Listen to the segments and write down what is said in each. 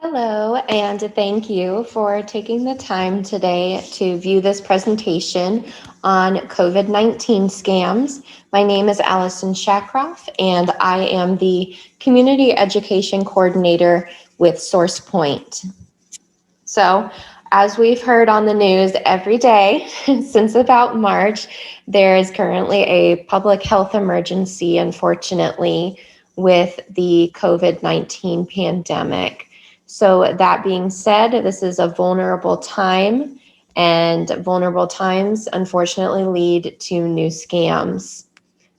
Hello, and thank you for taking the time today to view this presentation on COVID-19 scams. My name is Allison Chakroff, and I am the Community Education Coordinator with SourcePoint. So, as we've heard on the news every day since about March, there is currently a public health emergency, unfortunately, with the COVID-19 pandemic. So, that being said, this is a vulnerable time, and vulnerable times unfortunately lead to new scams.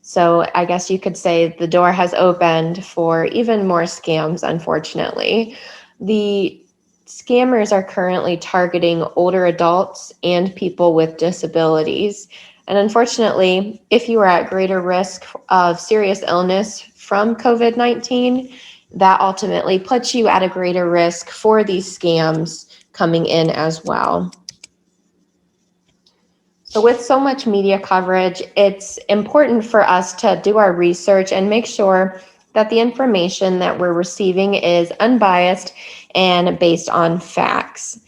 So, I guess you could say the door has opened for even more scams, unfortunately. The scammers are currently targeting older adults and people with disabilities. And unfortunately, if you are at greater risk of serious illness from COVID-19, that ultimately puts you at a greater risk for these scams coming in as well. So with so much media coverage, it's important for us to do our research and make sure that the information that we're receiving is unbiased and based on facts.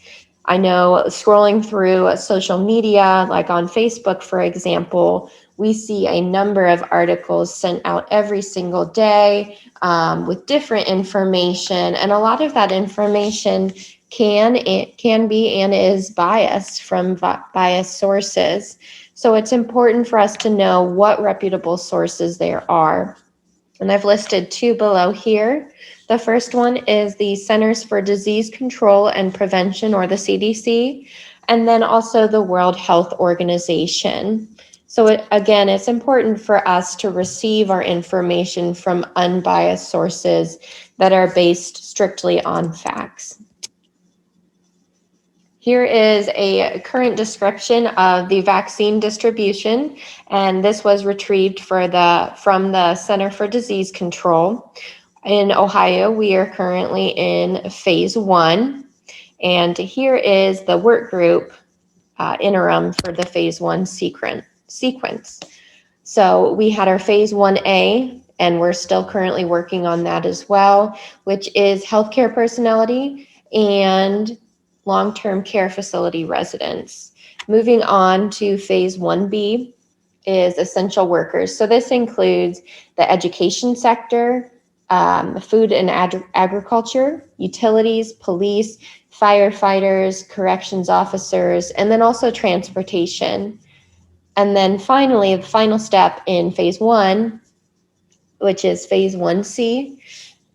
I know scrolling through social media, like on Facebook, for example, we see a number of articles sent out every single day with different information, and a lot of that information can be and is biased from biased sources. So it's important for us to know what reputable sources there are. And I've listed two below here. The first one is the Centers for Disease Control and Prevention, or the CDC, and then also the World Health Organization. So again, it's important for us to receive our information from unbiased sources that are based strictly on facts. Here is a current description of the vaccine distribution, and this was retrieved from the Center for Disease Control. In Ohio, we are currently in phase 1, and here is the work group interim for the phase 1 sequence. So we had our phase 1A, and we're still currently working on that as well, which is healthcare personality and long-term care facility residents. Moving on to phase 1B is essential workers. So this includes the education sector, food and agriculture, utilities, police, firefighters, corrections officers, and then also transportation. And then finally, the final step in phase 1, which is phase 1C,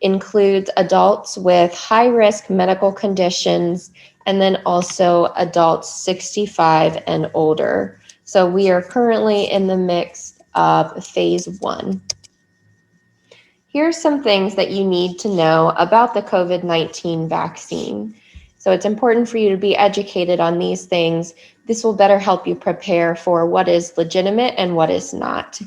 includes adults with high-risk medical conditions, and then also adults 65 and older. So we are currently in the mix of phase 1. Here's some things that you need to know about the COVID-19 vaccine. So it's important for you to be educated on these things. This will better help you prepare for what is legitimate and what is not.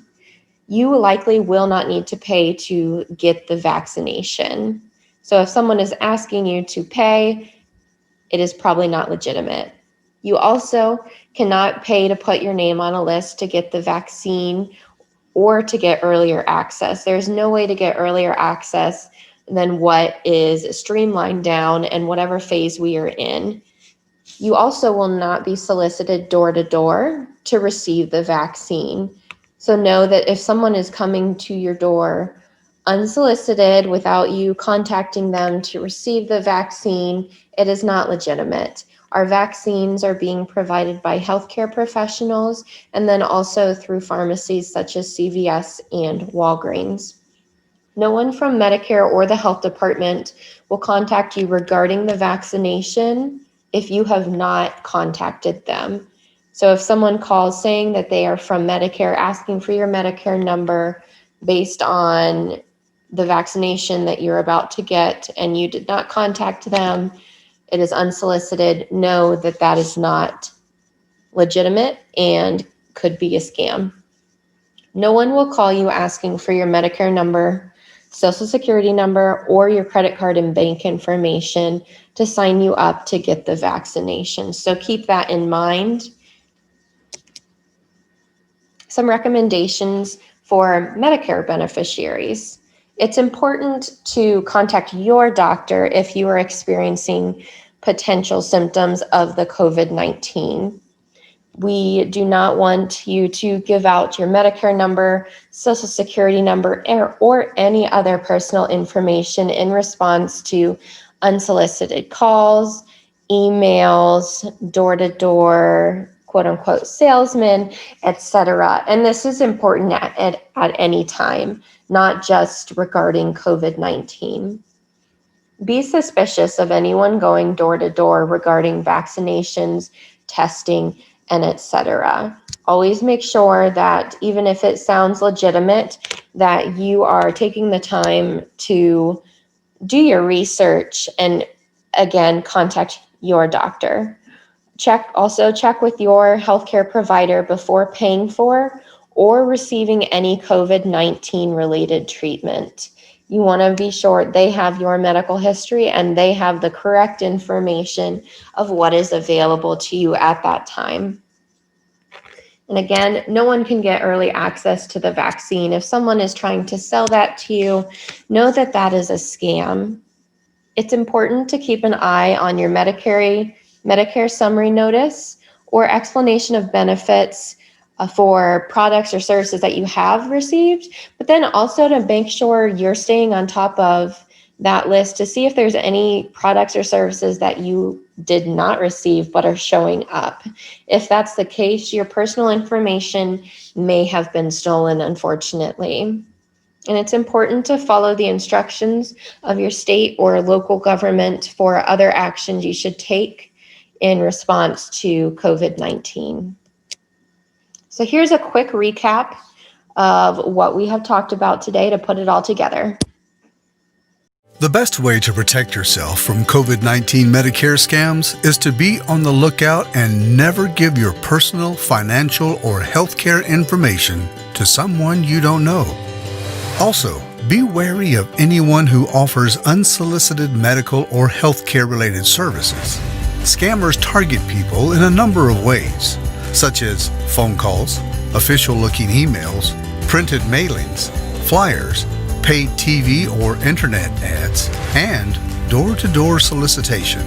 You likely will not need to pay to get the vaccination. So if someone is asking you to pay, it is probably not legitimate. You also cannot pay to put your name on a list to get the vaccine or to get earlier access. There's no way to get earlier access than what is streamlined down and whatever phase we are in. You also will not be solicited door to door to receive the vaccine. So know that if someone is coming to your door unsolicited without you contacting them to receive the vaccine, it is not legitimate. Our vaccines are being provided by healthcare professionals and then also through pharmacies such as CVS and Walgreens. No one from Medicare or the health department will contact you regarding the vaccination if you have not contacted them. So if someone calls saying that they are from Medicare, asking for your Medicare number based on the vaccination that you're about to get and you did not contact them, it is unsolicited, know that that is not legitimate and could be a scam. No one will call you asking for your Medicare number, Social Security number, or your credit card and bank information to sign you up to get the vaccination. So keep that in mind. Some recommendations for Medicare beneficiaries. It's important to contact your doctor if you are experiencing potential symptoms of the COVID-19. We do not want you to give out your Medicare number, Social Security number, or any other personal information in response to unsolicited calls, emails, door-to-door, quote-unquote salesmen, etc. And this is important at any time, not just regarding COVID-19. Be suspicious of anyone going door-to-door regarding vaccinations, testing, and etc. Always make sure that even if it sounds legitimate, that you are taking the time to do your research and again, contact your doctor. Also check with your healthcare provider before paying for or receiving any COVID-19 related treatment. You want to be sure they have your medical history and they have the correct information of what is available to you at that time. And again, no one can get early access to the vaccine. If someone is trying to sell that to you, know that that is a scam. It's important to keep an eye on your Medicare summary notice or explanation of benefits for products or services that you have received, but then also to make sure you're staying on top of that list to see if there's any products or services that you did not receive but are showing up. If that's the case, your personal information may have been stolen, unfortunately. And it's important to follow the instructions of your state or local government for other actions you should take in response to COVID-19. So here's a quick recap of what we have talked about today to put it all together. The best way to protect yourself from COVID-19 Medicare scams is to be on the lookout and never give your personal, financial, or healthcare information to someone you don't know. Also, be wary of anyone who offers unsolicited medical or healthcare-related services. Scammers target people in a number of ways, such as phone calls, official-looking emails, printed mailings, flyers, paid TV or internet ads, and door-to-door solicitation.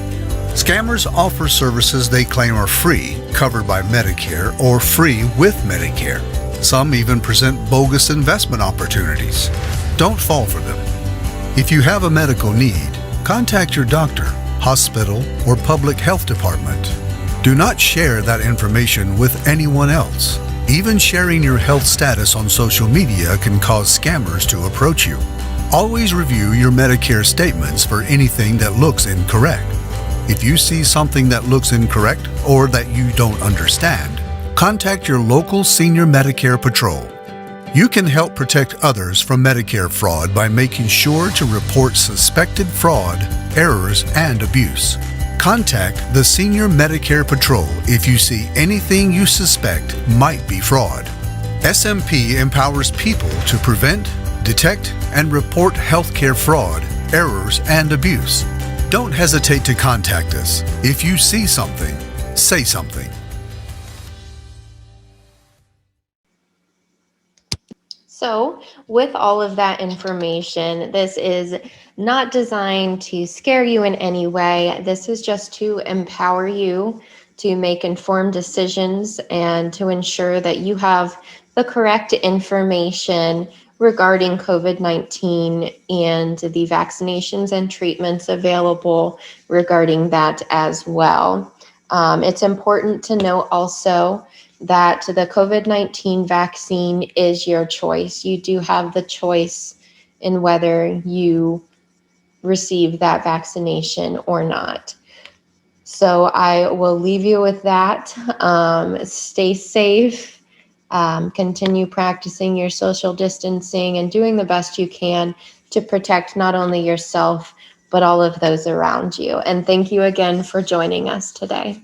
Scammers offer services they claim are free, covered by Medicare, or free with Medicare. Some even present bogus investment opportunities. Don't fall for them. If you have a medical need, contact your doctor, hospital, or public health department. Do not share that information with anyone else. Even sharing your health status on social media can cause scammers to approach you. Always review your Medicare statements for anything that looks incorrect. If you see something that looks incorrect or that you don't understand, contact your local senior Medicare patrol. You can help protect others from Medicare fraud by making sure to report suspected fraud, errors, and abuse. Contact the Senior Medicare Patrol if you see anything you suspect might be fraud. SMP empowers people to prevent, detect, and report healthcare fraud, errors, and abuse. Don't hesitate to contact us. If you see something, say something. So with all of that information, this is not designed to scare you in any way. This is just to empower you to make informed decisions and to ensure that you have the correct information regarding COVID-19 and the vaccinations and treatments available regarding that as well. It's important to note also that the COVID-19 vaccine is your choice. You do have the choice in whether you receive that vaccination or not. So I will leave you with that. Stay safe, continue practicing your social distancing and doing the best you can to protect not only yourself, but all of those around you. And thank you again for joining us today.